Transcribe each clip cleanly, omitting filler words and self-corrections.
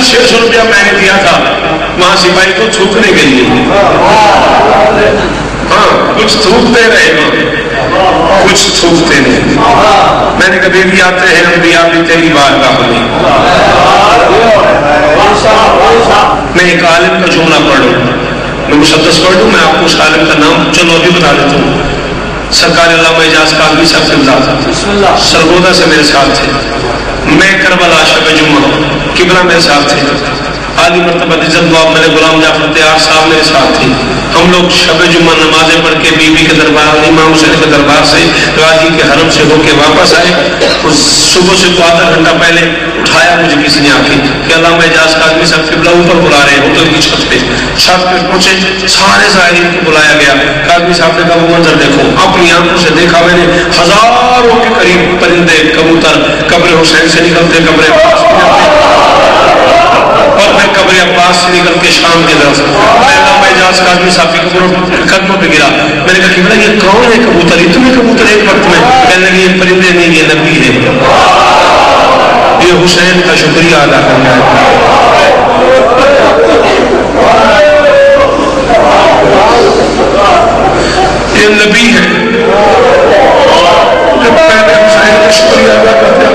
600 روپیہ میں نے دیا تھا وہاں سپاہی تو تھوکنے کے لیے، ہاں کچھ تھوکتے رہے، کچھ تھوکتے نہیں۔ میں نے کبھی بھی آتے ہیں انبیاء بھی تیری بارگاہ میں، میں ایک عالم کا جملہ پڑھوں، میں مسدس پڑھ دوں، میں آپ کو اس عالم کا نام چلو ابھی بتا دیتا ہوں۔ سرکار علامہ اعجاز کاظمی صاحب قبلہ سرگودا سے میرے ساتھ تھے، میں کربلا شب جمعہ قبلہ میرے ساتھ تھے، عالی مرتبہ عزت باب میرے غلام جعفر تیار صاحب میرے ساتھ تھے۔ ہم لوگ شب جمعہ نمازیں پڑھ کے بی بی کے دربار، امام حسین کے دربار سے غازی کے حرم سے ہو کے واپس آئے، اور صبح سے تو آدھا گھنٹہ پہلے اٹھایا مجھے کسی نے آ کے کہ علامہ اعجاز کاظمی صاحب قبلہ اوپر بلا رہے ہیں ہوٹل کی چھت پہ پہنچے، سارے زائرین کو بلایا گیا۔ کاظمی صاحب نے کہا وہ منظر دیکھو، اپنی آنکھوں سے دیکھا میں نے، ہزاروں کے قریب پرندے کبوتر قبر حسین سے نکلتے، قبر عباس سے نکلتے، اور پھر قبر عباس سے نکل کے شام کی طرف میں علامہ اعجاز کاظمی صاحب کے قدموں پہ گرا۔ میں نے کہا کہ یہ کون ہے کبوتر، اتنے کبوتر ایک وقت میں؟ کہنے لگے یہ پرندے نہیں، یہ نبی ہے، یہ حسین کا شکریہ ادا کرنا ہے۔ یہ نبی ہے، جب پہلے حسین کا شکریہ ادا کرتا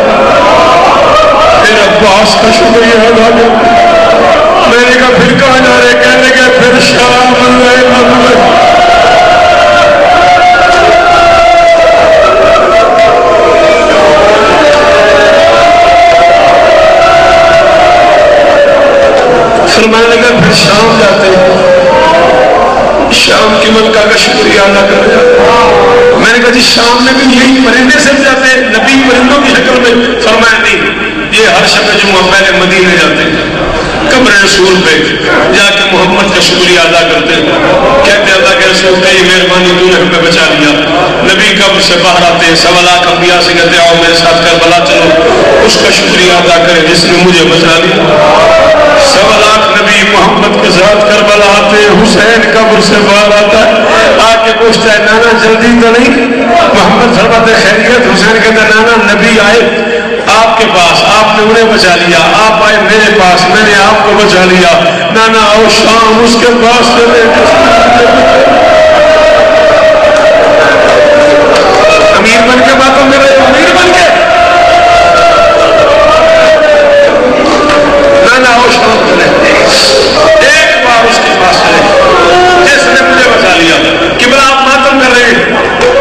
پھر عباس کا شکریہ ادا کرتا۔ میں نے کہا پھر کہاں جا رہے؟ کہنے لگے پھر شام میں فرمانے لگا پھر شام جاتے ہیں، شام کی ملکہ کا شکریہ ادا کر جاتے۔ میں نے کہا جی شام میں بھی یہی پرندے سے جاتے ہیں، نبی پرندوں کی شکل میں؟ فرمایا نہیں، یہ ہر شب جمعہ پہلے مدینے جاتے ہیں، قبر رسول پہ جا کے محمد کا شکریہ ادا کرتے ہیں، کہتے اللہ کے رسول کئی مہربانی تو نے ہمیں بچا لیا۔ نبی قبر سے باہر آتے ہیں، 1.25 لاکھ انبیاء سے کہتے آؤ میرے ساتھ کربلا چلو، اس کا شکریہ ادا کریں جس نے مجھے بچا لیا۔ 1.25 لاکھ نبی محمد کے ساتھ کربلا آتے ہیں، حسین قبر سے باہر آتا ہے، آ کے پوچھتا ہے نانا جلدی تو نہیں؟ محمد فرماتے خیریت؟ حسین کہتا ہے نانا نبی آئے آپ کے پاس، آپ نے انہیں بچا لیا، آپ آئے میرے پاس، میں نے آپ کو بچا لیا، نانا آؤ شام اس کے پاس چلے۔ امیر بن کے باتوں میں رہے، امیر بن کے نانا آؤ شام چلے، ایک بار اس کے پاس چلے جس نے مجھے بچا لیا۔ قبلہ آپ ماتم کر رہے ہیں،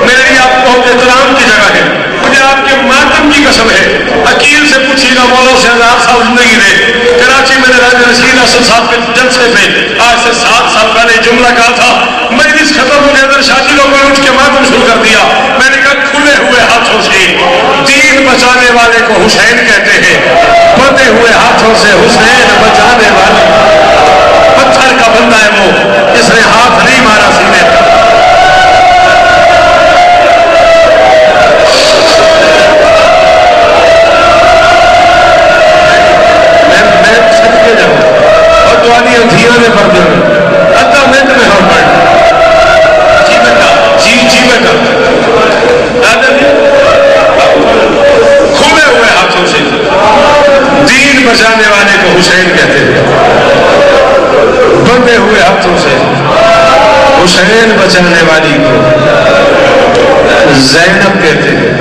میرے لیے آپ بہت احترام کی جگہ ہے، مجھے آپ کے ماتم کی قسم ہے، عقیل سے پوچھیے گا مولا سے 1000 سال زندگی دے، کراچی میں نے راجہ رشید اسد صاحب کے جلسے پہ آج سے 7 سال پہلے جملہ کہا تھا، مجلس ختم ہونے اندر شادی لوگوں نے اٹھ کے ماتم شروع کر دیا۔ میں نے کہا کھلے ہوئے ہاتھوں سے دین بچانے والے کو حسین کہتے ہیں، بندے ہوئے ہاتھوں سے حسین بچانے والے، پتھر کا بندہ ہے وہ، اس نے ہاتھ نہیں مارا سینے پر۔ دھیانے پڑھ دیں ادھا منٹ میں ہم پڑھ جی بیٹا جی بیٹا کھلے ہوئے ہاتھوں سے دین بچانے والے کو حسین کہتے ہیں، بندے ہوئے ہاتھوں سے حسین بچانے والی کو زینب کہتے ہیں۔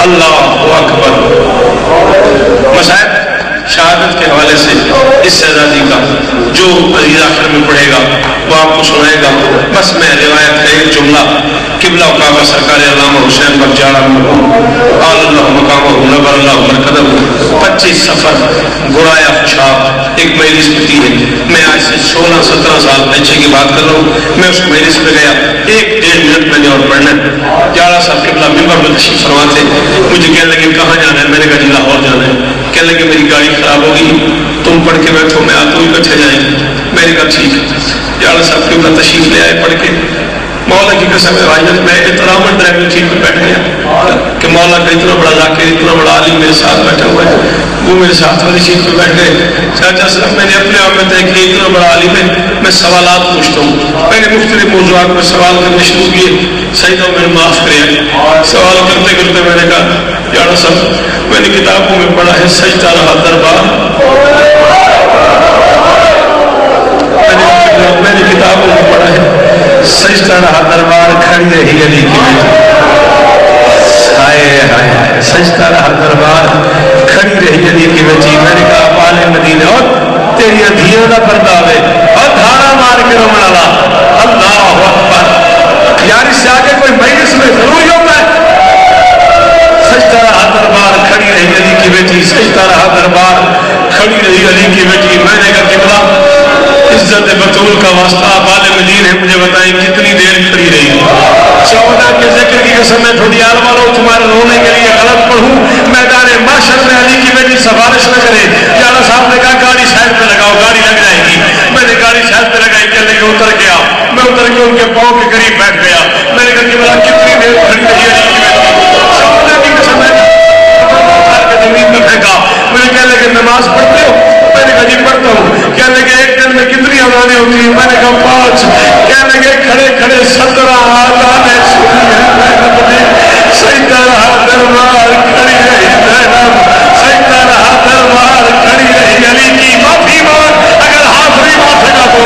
اللہ اکبر۔ مصائب شہادت کے حوالے سے اس شہزادی کا جو عزیز آخر میں پڑھے گا وہ آپ کو سنائے گا، بس میں روایت کا ایک جملہ قبلہ و کعبہ سرکار علامہ حسین بخجارہ آل اللہ مقامہ نبر اللہ مرکدہ 25 سفر گڑایا خوشاب ایک مجلس ہوتی ہے۔ میں آج سے 16-17 سال پیچھے کی بات کر رہا ہوں، میں اس مجلس پہ گیا، 1-1.5 منٹ میں نے اور پڑھنا۔ جارہ صاحب قبلہ ممبر میں تشریف فرما تھے، مجھے کہنے لگے کہاں جانا ہے؟ میں نے کہا جی لاہور جانا ہے۔ کہنے لگے میری گاڑی خراب ہوگی، تم پڑھ کے بیٹھو، میں آتا ہوں اکٹھے جائیں گے۔ میں نے کہا ٹھیک ہے۔ جارہ صاحب قبلہ تشریف لے آئے پڑھ کے، مولا کی قسم ہے واجد میں احتراماً ڈرائیونگ سیٹ پہ بیٹھ گیا کہ مولا کا اتنا بڑا ذاکر، اتنا بڑا عالم میرے ساتھ بیٹھا ہوا ہے، وہ میرے ساتھ والی سیٹ پہ بیٹھ گئے۔ چاچا صاحب میں نے اپنے آپ میں طے کیا اتنا بڑا عالم ہے، میں سوالات پوچھتا ہوں۔ میں نے مختلف موضوعات میں سوال کرنے شروع کیے، سیدہ میں نے معاف کرے، سوال کرتے کرتے میں نے کہا جارہ صاحب میں نے کتابوں میں پڑھا ہے سجدہ رہا دربار میری کتابوں میں پڑھا ہے سجدہ رہا دربار کھڑی رہی علی کی بیٹی ہائے ہائے سجدہ رہا دربار کھڑی رہی علی کی بیٹی میں نے کہا پالے مدینے اور تیری دھیوں کا پردہ ہوئے اور دھارا مار کے رونا لا اللہ اکبر یار اس سے آگے کوئی مجلس میں ضروری ہوتا ہے سجدہ رہا دربار کھڑی رہی علی کی بیٹی سجدہ رہا دربار کھڑی رہی علی کی بیٹی میں نے کہا قبلہ عزت بطول کا واسطہ پالے مدین ہے مجھے بتائیں کتنی دیر کھڑی رہی 14 کے ذکر کی قسم میں تھوڑی آل والوں تمہارے رونے کے لیے غلط پڑھوں میدان معاشر میں علی کی بیٹی سفارش نہ کرے جانا صاحب نے کہا گاڑی سائڈ پہ لگاؤ گاڑی لگ جائے گی میں نے گاڑی سائڈ پہ لگائی کہنے کے اتر گیا میں اتر کے ان کے پاؤں کے قریب بیٹھ گیا میں نے کہا کہ بلا کتنی دیر کھڑی رہی علی کی بیٹی 14 کی قسم میں زمین میں پھینکا مجھے کہنے لگے نماز پڑھتے ہو میں نے کہا جی پڑھتا ہوں کہنے لگے ایک دن میں کتنی اذانیں ہوتی ہیں میں نے کہا 5 کہنے لگے کھڑے کھڑے 17 آذانیں سنی ہیں سجدہ رہا دربار کھڑی رہی زینب سجدہ رہا دربار کھڑی رہی علی کی معافی مانگ اگر ہاتھ نہیں ماتھے گا تو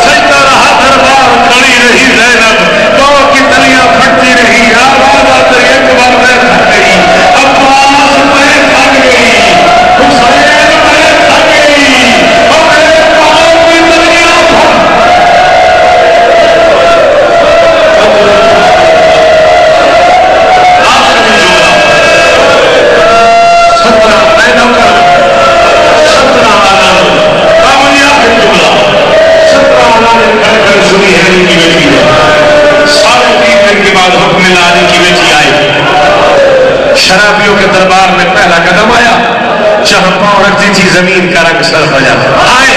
سجدہ رہا دربار کھڑی رہی زینب پاؤں کی تلیاں پھٹتی رہی آواز آتے ایک بار میں تھک گئی عباس میں تھک گئی حسین میں تھک گئی اور میرے پاؤں کی تلیاں شرابیوں کے دربار میں پہلا قدم آیا جہاں پاؤں رکھتی تھی زمین کا رنگ سرخ ہو جاتا ہائے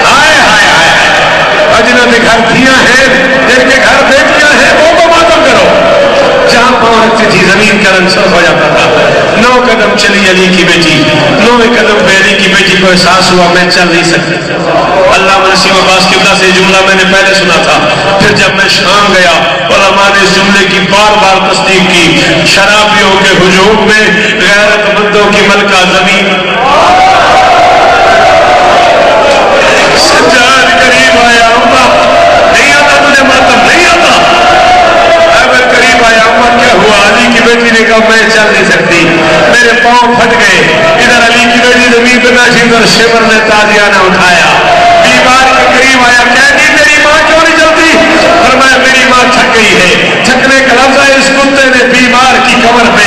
ہائے ہائے ہائے اجنہ کے گھر دیا ہے جن کے گھر بیٹیاں ہیں وہ کو ماتم کرو جہاں پاؤں رکھتی تھی زمین کا رنگ سرخ ہو جاتا تھا 9 قدم چلی علی کی بیٹی 9 قدم پہ علی کی بیٹی کو احساس ہوا میں چل نہیں سکتی اللہ نسیم عباس قبلہ سے جملہ میں نے پہلے سنا تھا پھر جب میں شام گیا علماء نے اس جملے کی بار بار تصدیق کی شرابیوں کے ہجوم میں غیرت مندوں کی ملکہ زمین سجاد قریب آیا امہ نہیں آتا تجھے ماتم نہیں آتا اگر قریب آیا امہ کیا ہوا علی کی بیٹی نے کہا میں چل نہیں سکتی میرے پاؤں پھٹ گئے ادھر علی کی بیٹی زمین پہ بیٹھی ادھر شمر نے تازیانہ اٹھایا بیمار کے قریب آیا کہتی میری ماں کیوں نہیں چلتی فرمایا میری ماں تھک گئی ہے تھکنے کا لفظ ہے اس کتے نے بیمار کی کمر پہ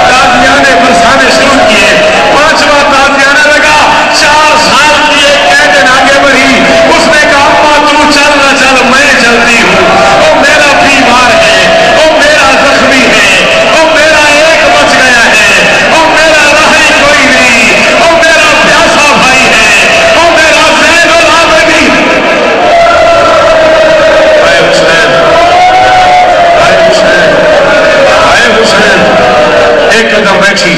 تازیانے برسانے شروع کیے 5واں تازیانہ لگا 4 سال کی ایک قید آگے بڑھی اس نے کہا ماں تو چل نہ چل میں چلتی ہوں وہ میرا بیمار ہے وہ میرا زخمی ہے وہ میرا ایک بچ گیا ہے وہ میرا رہی کوئی نہیں وہ میرا پیاسا بھائی ہے وہ میرا زین العابدین اے حسین اے حسین اے حسین ایک قدم بیٹھی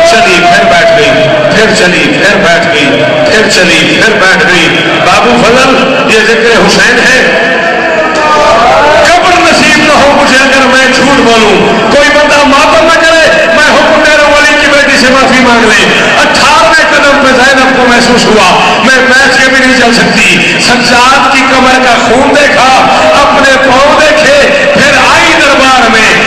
چلی پھر بیٹھ گئی پھر چلی پھر بیٹھ گئی پھر چلی پھر بیٹھ گئی بابو فضل یہ ذکر حسین ہے قبر نصیب نہ ہو مجھے اگر میں جھوٹ بولوں کوئی بندہ ماتم نہ کرے میں حکم دے رہا ہوں علی کی بیٹی سے معافی مانگ لے 18ویں قدم پہ زینب کو محسوس ہوا میں بیٹھ کے بھی نہیں چل سکتی سجاد کی کمر کا خون دیکھا اپنے پاؤں دیکھے پھر آئی دربار میں